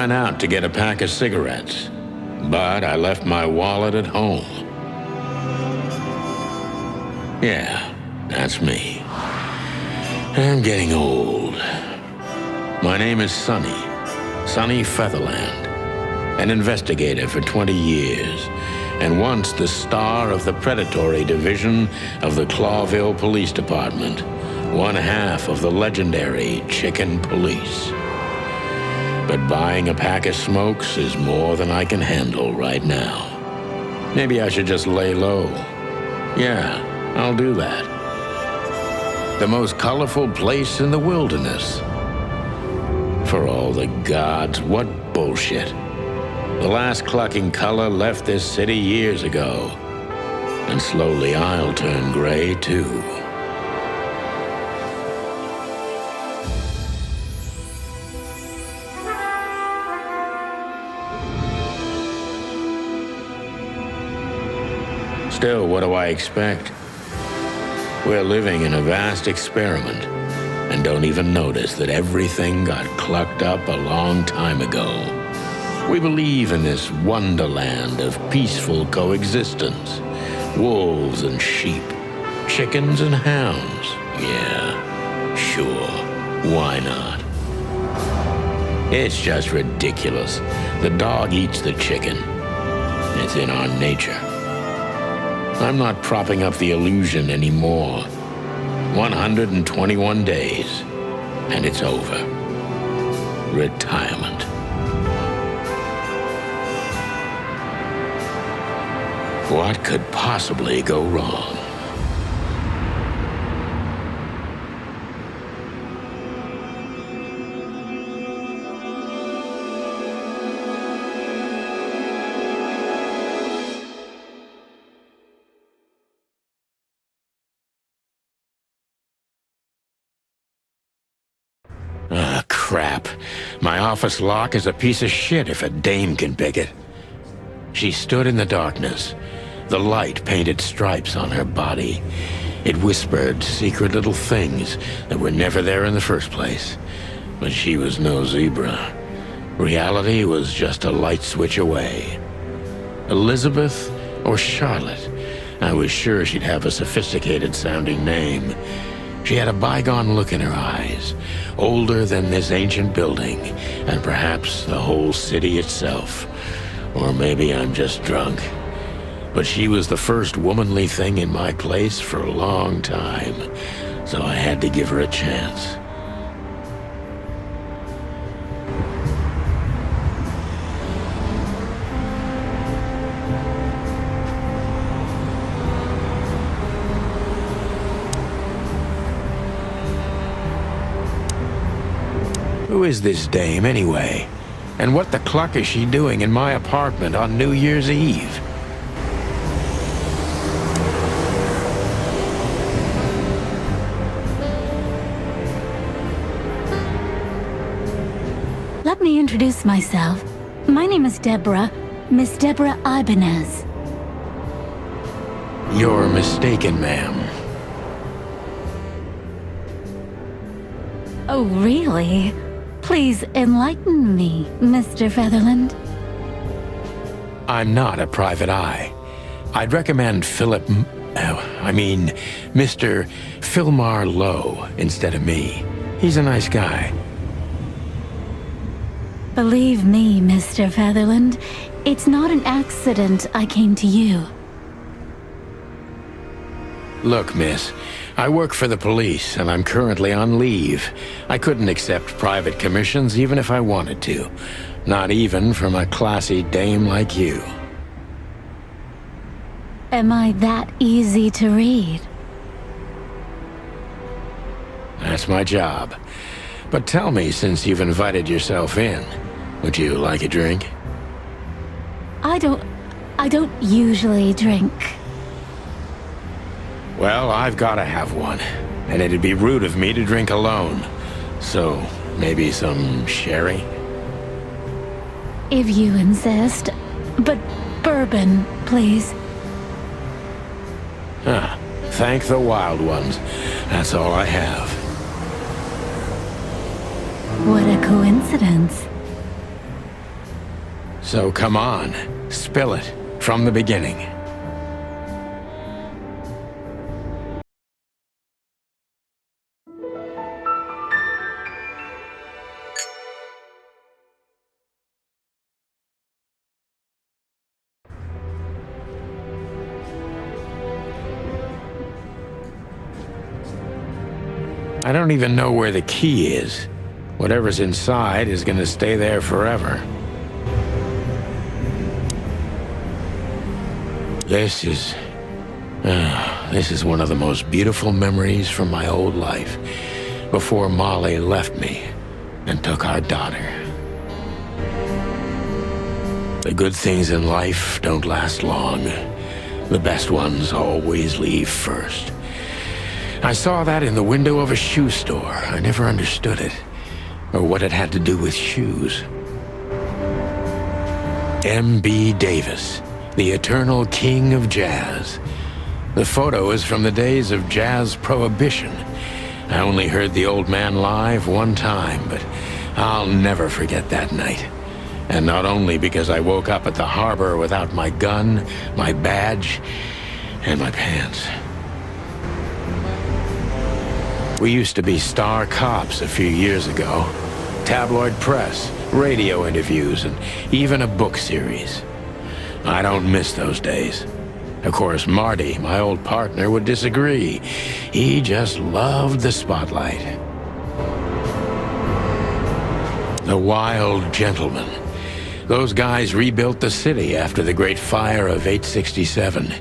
ran out to get a pack of cigarettes, but I left my wallet at home. Yeah, that's me. I'm getting old. My name is Sonny Featherland, an investigator for 20 years, and once the star of the predatory division of the Clawville Police Department, one half of the legendary Chicken Police. But buying a pack of smokes is more than I can handle right now. Maybe I should just lay low. Yeah, I'll do that. The most colorful place in the wilderness. For all the gods, what bullshit. The last clucking color left this city years ago. And slowly I'll turn gray too. Still, what do I expect? We're living in a vast experiment, and don't even notice that everything got clucked up a long time ago. We believe in this wonderland of peaceful coexistence. Wolves and sheep, chickens and hounds. Yeah, sure, why not? It's just ridiculous. The dog eats the chicken. It's in our nature. I'm not propping up the illusion anymore. 121 days, and it's over. Retirement. What could possibly go wrong? Ah, crap. My office lock is a piece of shit if a dame can pick it. She stood in the darkness. The light painted stripes on her body. It whispered secret little things that were never there in the first place. But she was no zebra. Reality was just a light switch away. Elizabeth or Charlotte? I was sure she'd have a sophisticated-sounding name. She had a bygone look in her eyes, older than this ancient building, and perhaps the whole city itself. Or maybe I'm just drunk. But she was the first womanly thing in my place for a long time, so I had to give her a chance. Who is this dame, anyway? And what the cluck is she doing in my apartment on New Year's Eve? Let me introduce myself. My name is Deborah, Miss Deborah Ibanez. You're mistaken, ma'am. Oh, really? Please enlighten me, Mr. Featherland. I'm not a private eye. I'd recommend Mr. Philmar Lowe instead of me. He's a nice guy. Believe me, Mr. Featherland, it's not an accident I came to you. Look, miss, I work for the police, and I'm currently on leave. I couldn't accept private commissions even if I wanted to. Not even from a classy dame like you. Am I that easy to read? That's my job. But tell me, since you've invited yourself in, would you like a drink? I don't usually drink. Well, I've got to have one, and it'd be rude of me to drink alone. So, maybe some sherry? If you insist. But bourbon, please. Ah, thank the wild ones. That's all I have. What a coincidence. So come on, spill it from the beginning. I don't even know where the key is. Whatever's inside is gonna stay there forever. This is one of the most beautiful memories from my old life, before Molly left me and took our daughter. The good things in life don't last long. The best ones always leave first. I saw that in the window of a shoe store. I never understood it, or what it had to do with shoes. M.B. Davis, the eternal king of jazz. The photo is from the days of jazz prohibition. I only heard the old man live one time, but I'll never forget that night. And not only because I woke up at the harbor without my gun, my badge, and my pants. We used to be star cops a few years ago. Tabloid press, radio interviews, and even a book series. I don't miss those days. Of course, Marty, my old partner, would disagree. He just loved the spotlight. The Wild Gentlemen. Those guys rebuilt the city after the Great Fire of 867.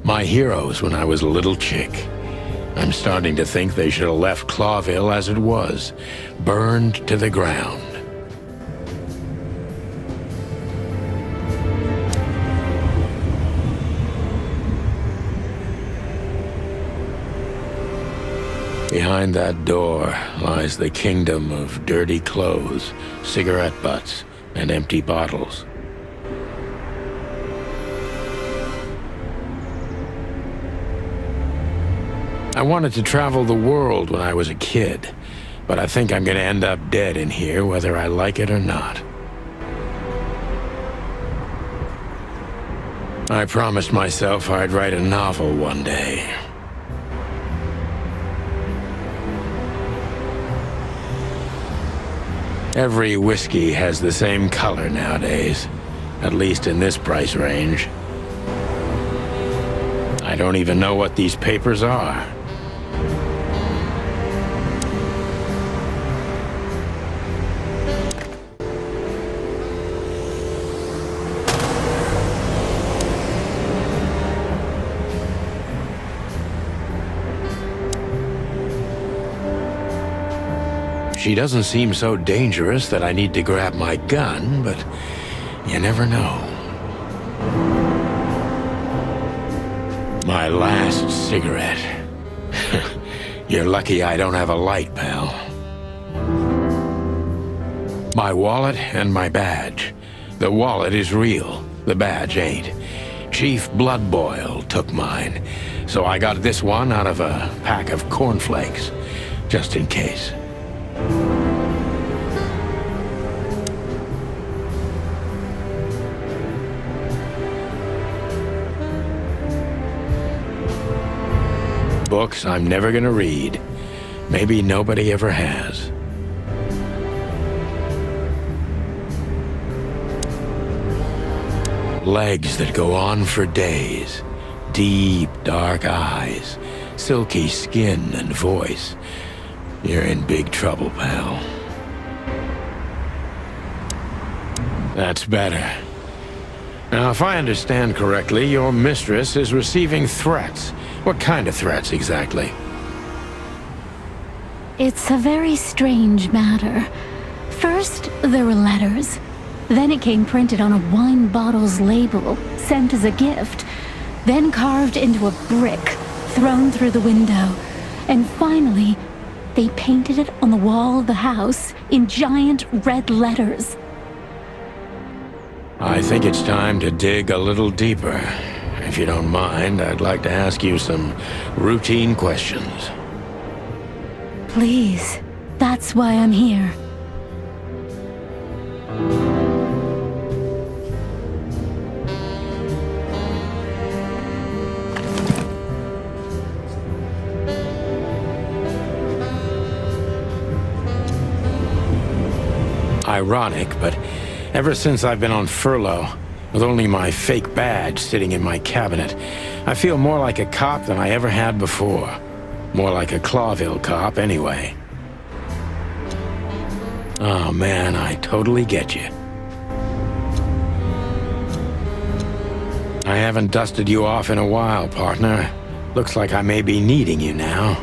My heroes when I was a little chick. I'm starting to think they should have left Clawville as it was, burned to the ground. Behind that door lies the kingdom of dirty clothes, cigarette butts, and empty bottles. I wanted to travel the world when I was a kid, but I think I'm gonna end up dead in here whether I like it or not. I promised myself I'd write a novel one day. Every whiskey has the same color nowadays, at least in this price range. I don't even know what these papers are. She doesn't seem so dangerous that I need to grab my gun, but you never know. My last cigarette. You're lucky I don't have a light, pal. My wallet and my badge. The wallet is real, the badge ain't. Chief Bloodboil took mine, so I got this one out of a pack of cornflakes, just in case. Books I'm never gonna read. Maybe nobody ever has. Legs that go on for days. Deep, dark eyes. Silky skin and voice. You're in big trouble, pal. That's better. Now, if I understand correctly, your mistress is receiving threats. What kind of threats, exactly? It's a very strange matter. First, there were letters. Then it came printed on a wine bottle's label, sent as a gift. Then carved into a brick, thrown through the window. And finally, they painted it on the wall of the house in giant red letters. I think it's time to dig a little deeper. If you don't mind, I'd like to ask you some routine questions. Please, that's why I'm here. ironic, but ever since I've been on furlough, with only my fake badge sitting in my cabinet, I feel more like a cop than I ever had before. More like a Clawville cop, anyway. Oh man, I totally get you. I haven't dusted you off in a while, partner. Looks like I may be needing you now.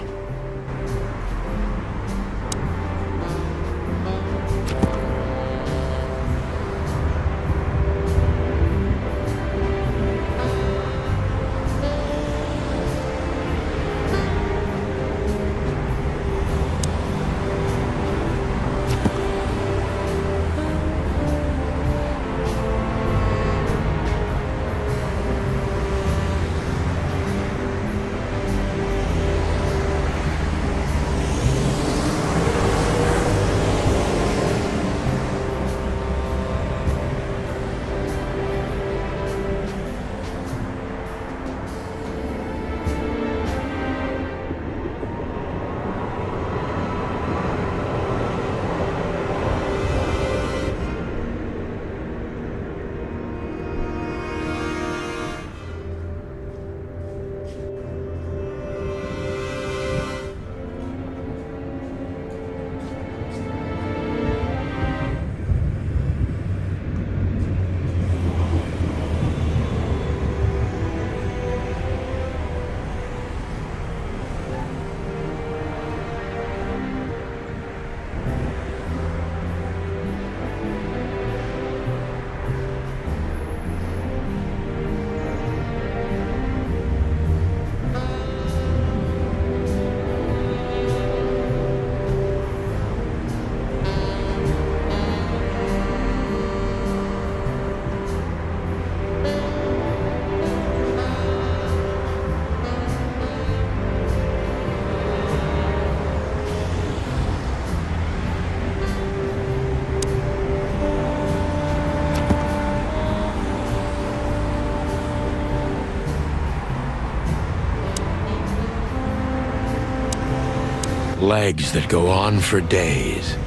Legs that go on for days.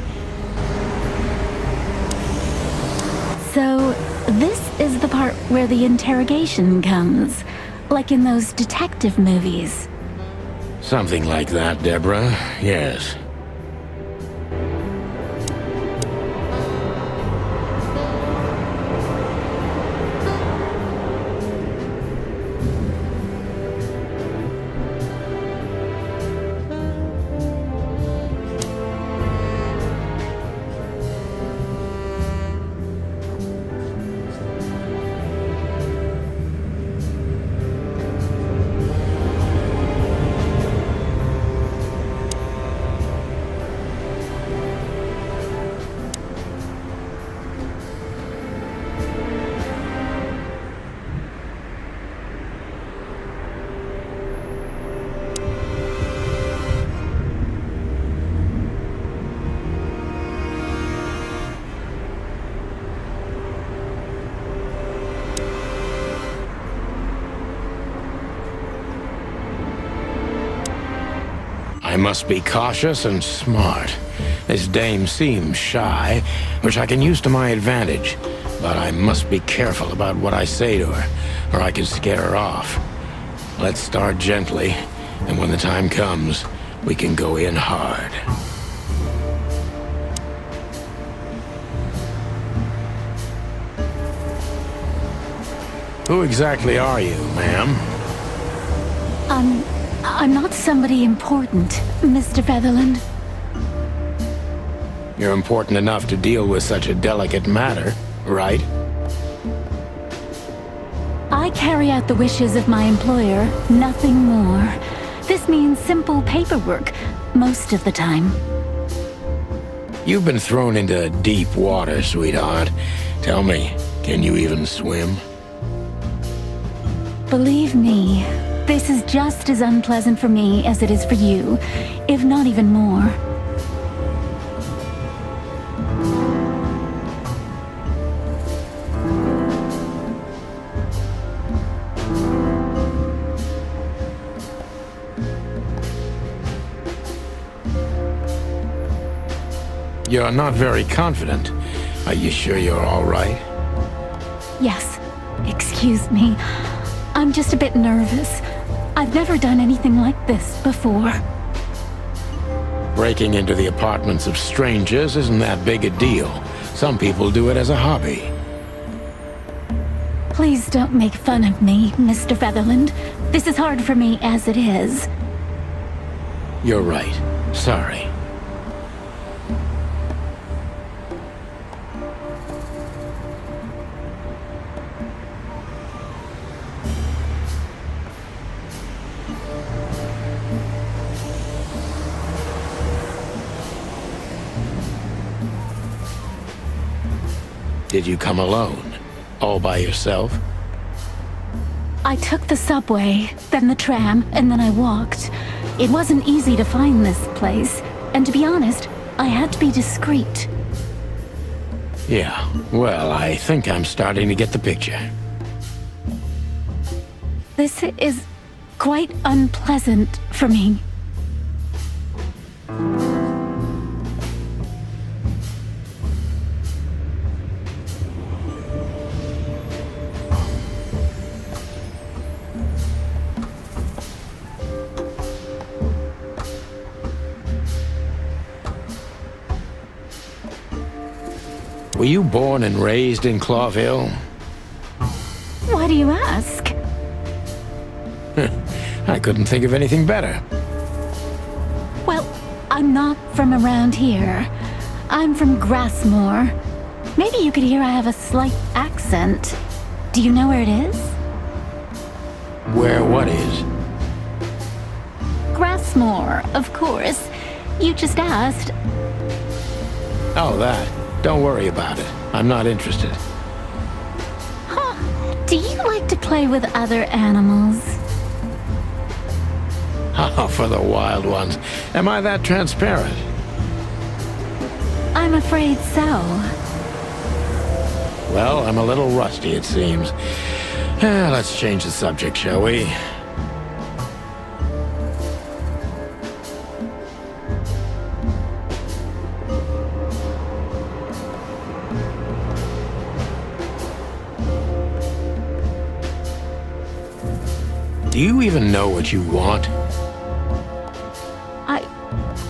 So, this is the part where the interrogation comes. Like in those detective movies. Something like that, Deborah. Yes. I must be cautious and smart. This dame seems shy, which I can use to my advantage. But I must be careful about what I say to her, or I could scare her off. Let's start gently, and when the time comes, we can go in hard. Who exactly are you, ma'am? I'm not somebody important, Mr. Featherland. You're important enough to deal with such a delicate matter, right? I carry out the wishes of my employer, nothing more. This means simple paperwork, most of the time. You've been thrown into deep water, sweetheart. Tell me, can you even swim? Believe me, this is just as unpleasant for me as it is for you, if not even more. You're not very confident. Are you sure you're all right? Yes. Excuse me. I'm just a bit nervous. I've never done anything like this before. Breaking into the apartments of strangers isn't that big a deal. Some people do it as a hobby. Please don't make fun of me, Mr. Featherland. This is hard for me as it is. You're right. Sorry. Did you come alone? All by yourself? I took the subway, then the tram, and then I walked. It wasn't easy to find this place, and to be honest, I had to be discreet. Yeah, well, I think I'm starting to get the picture. This is quite unpleasant for me. Were you born and raised in Clawville? Why do you ask? I couldn't think of anything better. Well, I'm not from around here. I'm from Grassmore. Maybe you could hear I have a slight accent. Do you know where it is? Where what is? Grassmore, of course. You just asked. Oh, that. Don't worry about it. I'm not interested. Huh. Do you like to play with other animals? Oh, for the wild ones. Am I that transparent? I'm afraid so. Well, I'm a little rusty, it seems. Let's change the subject, shall we? Do you even know what you want?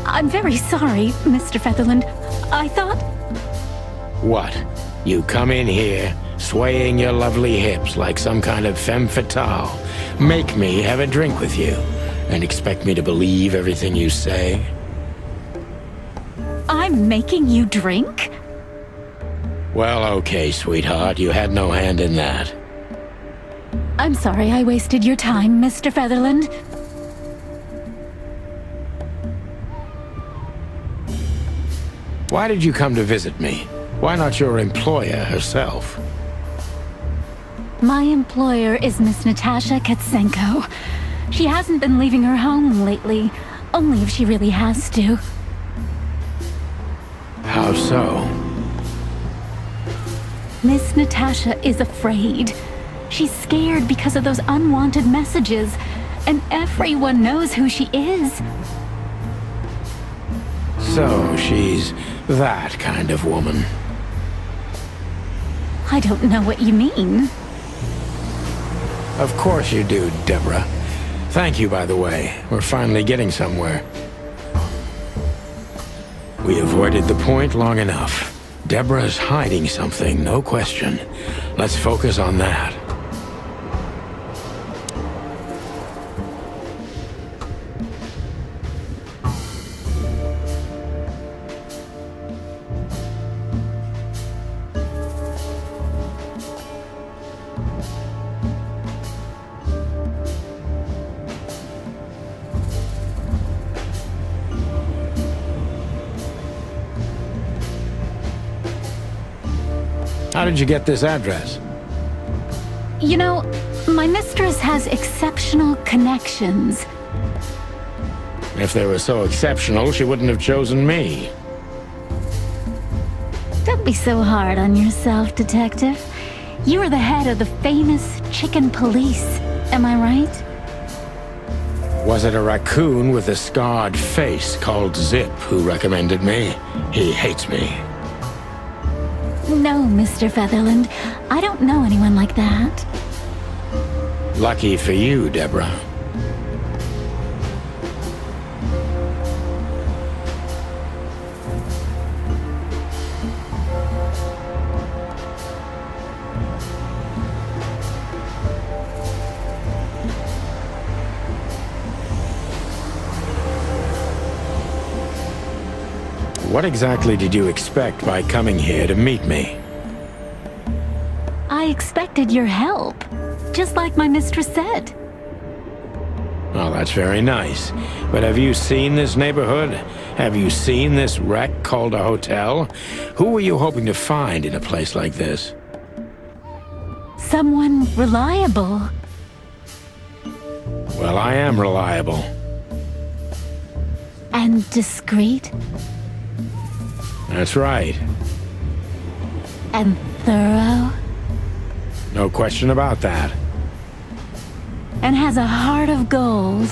I'm very sorry, Mr. Featherland. I thought... What? You come in here, swaying your lovely hips like some kind of femme fatale, make me have a drink with you, and expect me to believe everything you say? I'm making you drink? Well, okay, sweetheart, you had no hand in that. I'm sorry I wasted your time, Mr. Featherland. Why did you come to visit me? Why not your employer herself? My employer is Miss Natasha Katsenko. She hasn't been leaving her home lately, only if she really has to. How so? Miss Natasha is afraid. She's scared because of those unwanted messages, and everyone knows who she is. So she's that kind of woman. I don't know what you mean. Of course you do, Deborah. Thank you, by the way. We're finally getting somewhere. We avoided the point long enough. Deborah's hiding something, no question. Let's focus on that. How did you get this address? You know, my mistress has exceptional connections. If they were so exceptional, she wouldn't have chosen me. Don't be so hard on yourself, Detective. You are the head of the famous Chicken Police, am I right? Was it a raccoon with a scarred face called Zip who recommended me? He hates me. No, Mr. Featherland. I don't know anyone like that. Lucky for you, Deborah. What exactly did you expect by coming here to meet me? I expected your help, just like my mistress said. Well, that's very nice. But have you seen this neighborhood? Have you seen this wreck called a hotel? Who were you hoping to find in a place like this? Someone reliable. Well, I am reliable. And discreet. That's right. And thorough. No question about that. And has a heart of gold.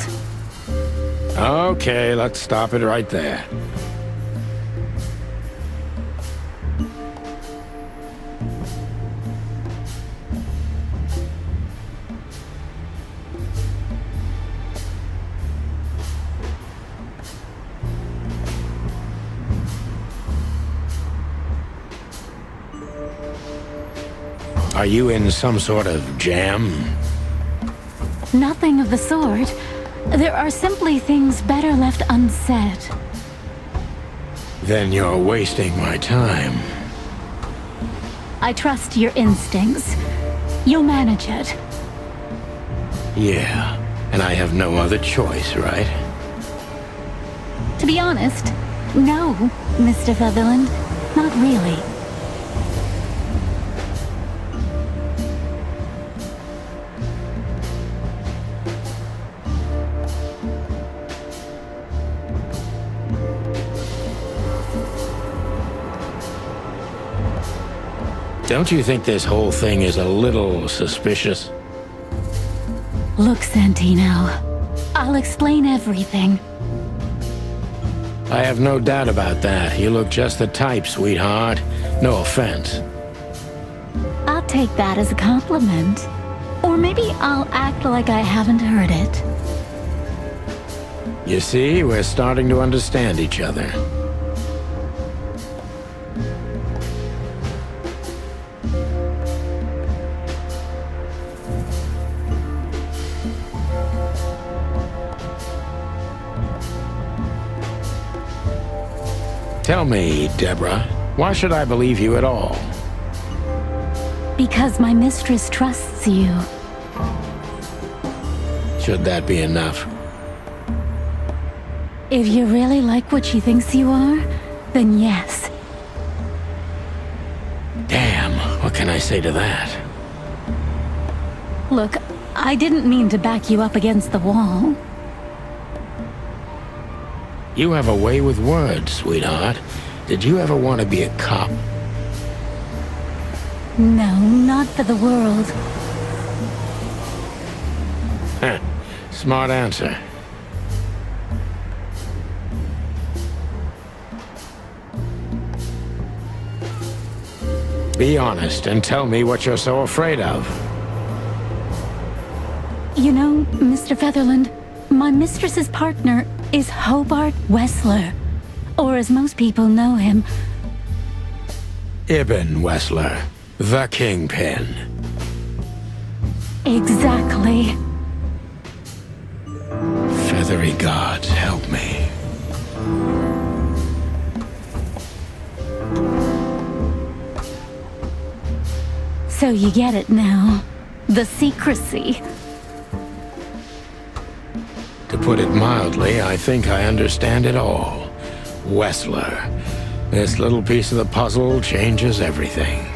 Okay, let's stop it right there. Are you in some sort of jam? Nothing of the sort. There are simply things better left unsaid. Then you're wasting my time. I trust your instincts. You'll manage it. Yeah, and I have no other choice, right? To be honest, no, Mr. Featherland. Not really. Don't you think this whole thing is a little suspicious? Look, Santino. I'll explain everything. I have no doubt about that. You look just the type, sweetheart. No offense. I'll take that as a compliment. Or maybe I'll act like I haven't heard it. You see, we're starting to understand each other. Tell me, Deborah, why should I believe you at all? Because my mistress trusts you. Should that be enough? If you really like what she thinks you are, then yes. Damn, what can I say to that? Look, I didn't mean to back you up against the wall. You have a way with words, sweetheart. Did you ever want to be a cop? No, not for the world. Heh, smart answer. Be honest and tell me what you're so afraid of. You know, Mr. Featherland, my mistress's partner is Hobart Wessler. Or as most people know him, Ibn Wessler, the Kingpin. exactly. Feathery gods, help me. So you get it now. The secrecy. To put it mildly, I think I understand it all. Wessler. This little piece of the puzzle changes everything.